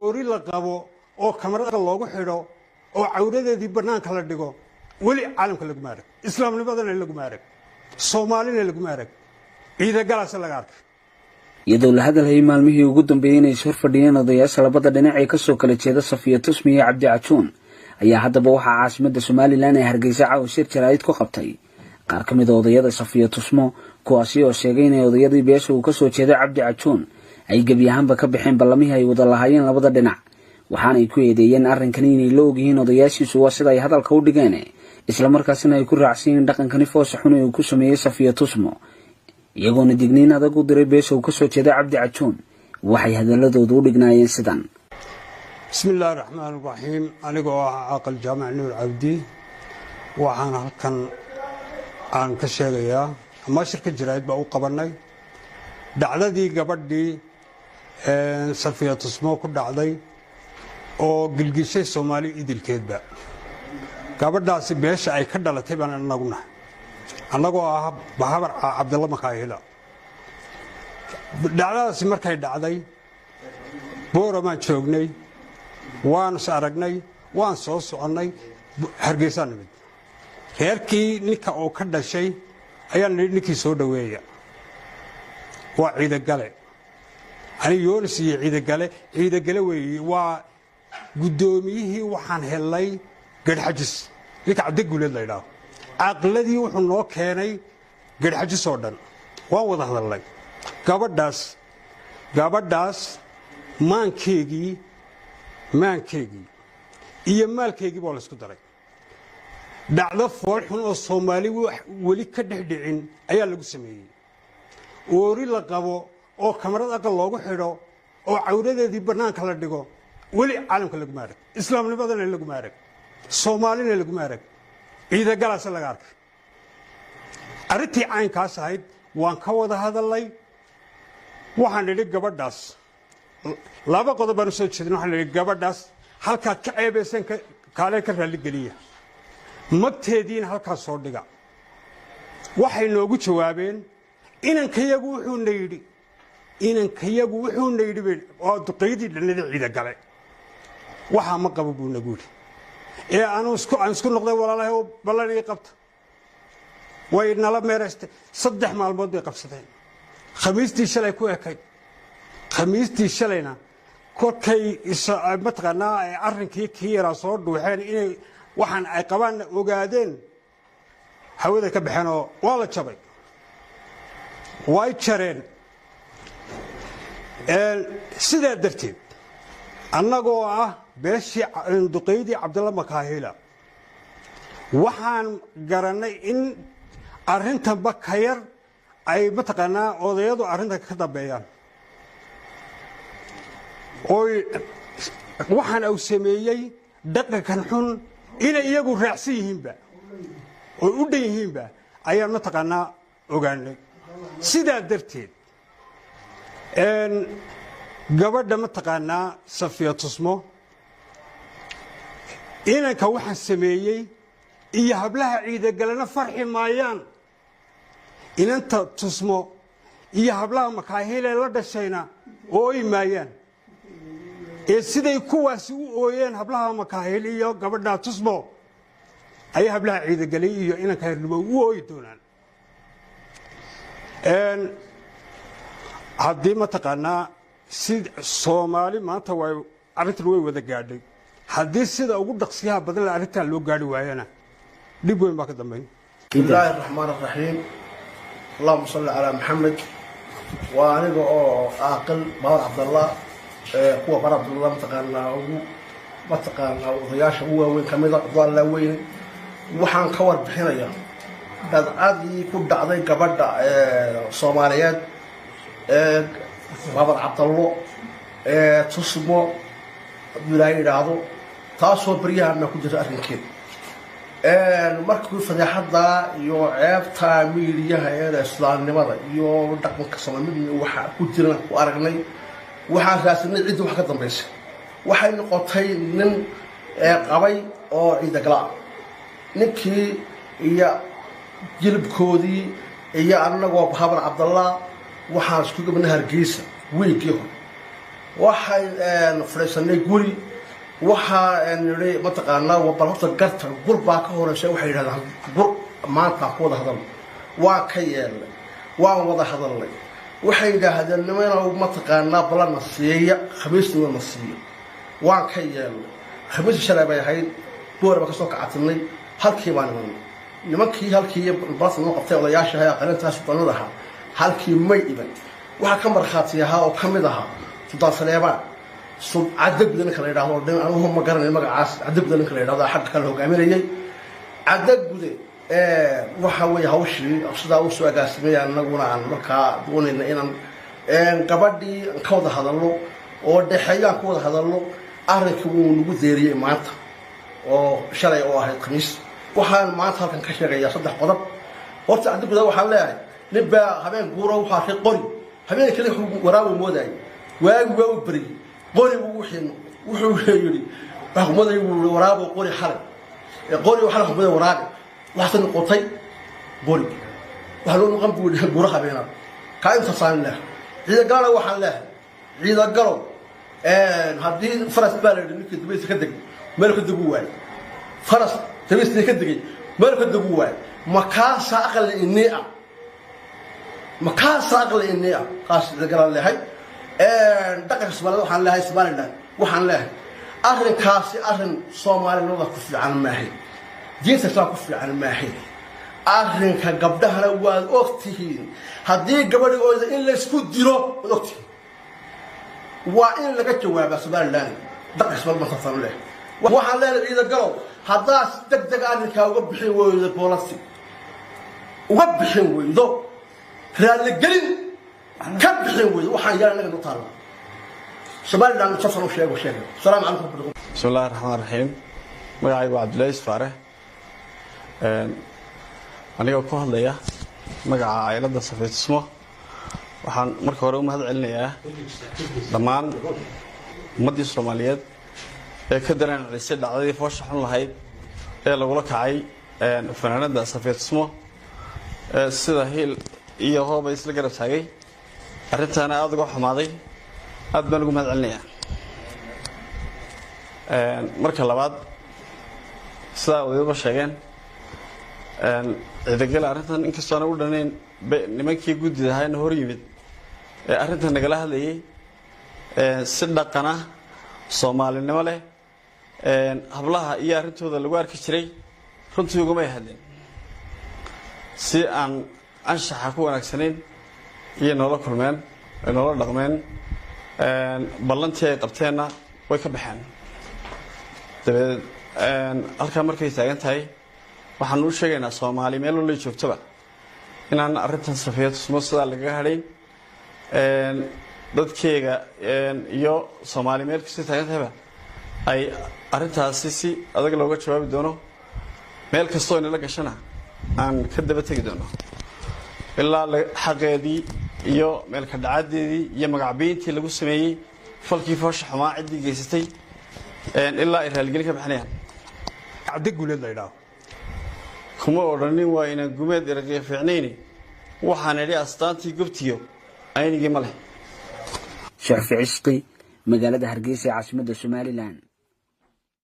ori la qabo oo kamarada loogu xidho oo cawradeedii banaanka la dhigo wali caalamka lagu maarag islaamnimadana lagu maarag Soomaalina lagu maarag ciida galaas laga arkay iyadoo la hadalay maalmihii ugu dambeeyay inay soo fadhiyeen odayaasha labada dhinac ee ka soo kala jeeda Safiya Tusmi iyo Cabdi Cajuun ayaa haddaba waxa caasimadda Soomaaliland ay Hargeysa caawa shir jaraa'id ku qabtay qaar ka mid ah odayada Safiya Tusmo kuwaasi oo sheegay in odayadii beesha uu ka soo jeeday Cabdi Cajuun ay gabi ahaanba ka bixeen ballamihii ay wada lahaayeen labada dhinac waxaana ay ku eedeeyeen arrinkan inay la ogyihiin odayaashiisu waa sida ay hadalka u dhigeen isla markaasina ay ku raacsiin dhaqankani foos xun ee uu ku sameeyay Safiya Tusmo iyagoona digniin adag u diray beesha uu ka soo jeeday Cabdi Cajuun waxay hadaladoodu u dhignaayeen sidan bismillaahir rahmaanir rahiim anigoo ah aqal jaamac nuur cabdi waxaan halkan aan ka sheegayaa ama shirka jaraa'id baa u qabanay dhacdadii gabadhii Safiya Tusmo ku dhacday oo gilgishay Soomaali idilkeedba gabadhaasi beesha ay ka dhalatay baan annagoo ah Bahabar Cabdalla Makaahila dhacdadaasi markay dhacday Boorama joognay waan aragnay waan soo soconay Hargeysa nimid reerkii ninka oo ka dhashay ayaa ninkii soo dhaweeya waa ciida gale ani Yoonis iyo ciida gale weeyii waa gudoomiyihii waxaan helay garxajis ninka Cabdi Guuleed la yiraahdo aqladii wuxuu noo keenay garxajis oo dhan waan wada hadalnay gabadhaas maankeegii iyo maalkeegii baa la isku daray dhacdo fool xun oo Soomaali wali ka dhexdhicin ayaa lagu sameeyay ori la qabo oo kamarada aqal loogu xidho oo cawradeedii banaanka la dhigo wali caalamka lagu maarag islaamnimadana lagu maarag Soomaalina lagu maarag ciida galaas laga arkay arrintii caynkaas ahayd waan ka wada hadalay waxaan nidhi gabadhaas laba qodob baan soo jeedin waxaan nidhi gabadhaas halka ka ceebeysan kaale ka raali geliya magteediina halka soo dhiga waxay noogu jawaabeen inankayagu wuxuu nayidhi oo duqeydii dhanada ciida gale waxa ma qabo buu nagu yiri ee aan isku noqday walaalahay oo ballan ii qabta way nala meeraystay 3 maalmood bay qabsadeen khamiistii shalay ku ekay khamiistii shalayna kolkay mataqaanaa ay arrinkii kiira soo dhuuxeen inay waxaan ay qabaan ogaadeen hawada ka baxeen oo waa la jabay way jareen sida darteed annagoo ah beeshii duqeydii Cabdalla Makaahila waxaan garanay in arrintan bakayar ay mataqaanaa odayadu arrintan ka dambeeyaan oo waxaan uu sameeyay dhaqankan xun inay iyagu raacsan yihiinba oo u dhan yihiinba ayaan mataqaanaa ogaanay sidaa darteed gabadha mataqaanaa Safiya Tusmo inanka waxaan sameeyay iyo hablaha ciida galana farxi maayaan inanta Tusmo iyo hablaha Makaahila la dhashayna oo imaayaan ee siday kuwaasi u ooyeen hablaha Makaahil iyo gabadha Tusmo ay hablaha ciida galay iyo inanka hernuba u ooyi doonaan haddii mataqaanaa si Soomaali maanta way arrintan way wada gaadhay haddii sida ugu dhaqsiyaha badan la arrintan loo gaari waayana dib weyn baa ka dambeyn bismillaahir rahmaanir rahiim اللهم صل على محمد وأنا عاقل باور عبد الله هو باور عبد الله متقنا وضياش هو وين كميدا ضال وين وحن كور بحنايا dad aad ku dhacday gabadha Soomaaliyeed babar Cabdallo Tusmo Abdullaahi yiraahdo taasoo bariyaha ku jirta arrinkeed markuu fadeexada iyo ceebta miidiyaha ee islaamnimada iyo dhaqanka Soomaaliyeed waxa ku jira ku aragnay waxa raasinay cid wax ka dambeysay waxay noqotay nin qabay oo ciida gala ninkii iyo jilibkoodii iyo annagoo Bahabar Cabdalla waxaan isku gabnaa Hargeysa weekii hore waxay fadhiisanay guri waxaa nidhi mataqaanaa waa bal horta garta gur baa ka horeysa waxay yidhahdaan gur maanta ku wada hadalno waan ka yeelnay waan wada hadalnay waxay yidhaahdeen nimanow mataqaanaa balana siiya khamiisna na siiyo waan ka yeelnay khamiis shalay bay ahayd booraba ka soo kacatinay halkii baan imanay nimankii halkii balas noo qabtay odayaasha ahaa qalintaas suldaanada ahaa halkii may iban waxaa ka markhaati ahaa oo ka mid ahaa suldaan saleebaan cadagguda ninka la yidhahdo anuhu ma garanay magacaas cadagguda ninka la yidhahdo xagga kale hogaaminayay cadaggude waxa weeye hawshii sidaa u soo agaasimaya annaguna aan markaa doonayna inaan gabadhii aan ka wada hadalno oo dhexeeyaan ka wada hadalno arrinkii wuu nagu deeriyey maanta oo shalay oo ahayd khamiis waxaan maanta halkan ka sheegayaa 3 qodob horta cadagguda waxaan leeyahay nin baa habeen guuro waxaa arkay qori habeen kale waraabu moodayay waagi waa u bariyay qori wuxuu yidhi waxkumaday waraabo qori xalay qori waxaa xumaday waraabe waxsan qotay qori waxa loo noqon buu guuraha beena ka inta saan leh ciida galo waxaan leh ciida galo haddii faras baa la yidhi dibeysa ka deg meel ka degu waay faras dibeysa ka degay meel ka degu waay makaasa aqal inni'a qaas ciida galo lehay dhaqanka Soomaaliyeed waxaan leeyahay Soomaaliland waxaan leeyahay arrinkaasi arrin Soomaalida ku fiican maahay diinta ku fiican maahay arrinka gabdhahana waa ogtihiin haddii gabadhooda in la isku dilo ogtihiin waa in laga jawaabo Soomaaliland dhaqanka Soomaaliyeed waxaan leeyahay waxaan leeyahay ciida galow haddaas degdeg arrinka uga bixin weydo boolasi uga bixin weydo raali gelin ka bixin weydo waxaan yaala naga nutaalo Soomaaliland safar u sheego salaam calaykum bismillaahir rahmaanir rahiim magacaygu waa Cabdullaahi Isfaare aniga ku hadlaya magaca caylada Safeetismo waxaan marka hore u mahad celinayaa dhammaan ummadii Soomaaliyeed ee ka dareenaysa dhacdadii foosha xun lahayd ee lagula kacay fanaanada Safeetismo sida hiil iyo hooba isla garab taagay arrintaana aad uga xumaaday aad baan ugu mahad celinayaa marka labaad sidaa wadaba sheegeen ciidagal arrintan inkastoo aan u dhanayn nimankii guddida ahaayna hor yimid ee arrintan nagala hadlayay si dhaqana Soomaalinimo leh hablaha iyo arrintooda lagu arki jiray runtii uguma hadleen si aan anshaxa ku wanaagsanayn iyo nolol kulmeen nolol dhaqmeen ballantii ay qabteenna way ka baxeen dabeed halka markay taagan tahay waxaan u sheegaynaa Soomaali meel walba joogtaba inaan arrintan Safeetismo sida laga hadhayn dadkeega iyo Soomaali meel kasta taagan tahay ay arrintaasi si adag looga jawaabi doono meel kasta oo la gashana aan ka daba tagi doono ilaa xaqeedii iyo meel ka dhacadeedii iyo magacbiintii lagu sameeyay falkii foosha xumaa cidii geysatay ilaa ay raalgelin ka bixinayaan cadagguleed la yidhaahdo kuma odhanin waa inaan gumeed eraqiya fiicnayni waxaan idhi astaantii gobtiyo aynigii ma leh Shaafici Cishqi magaalada Hargeysa caasimadda Somaliland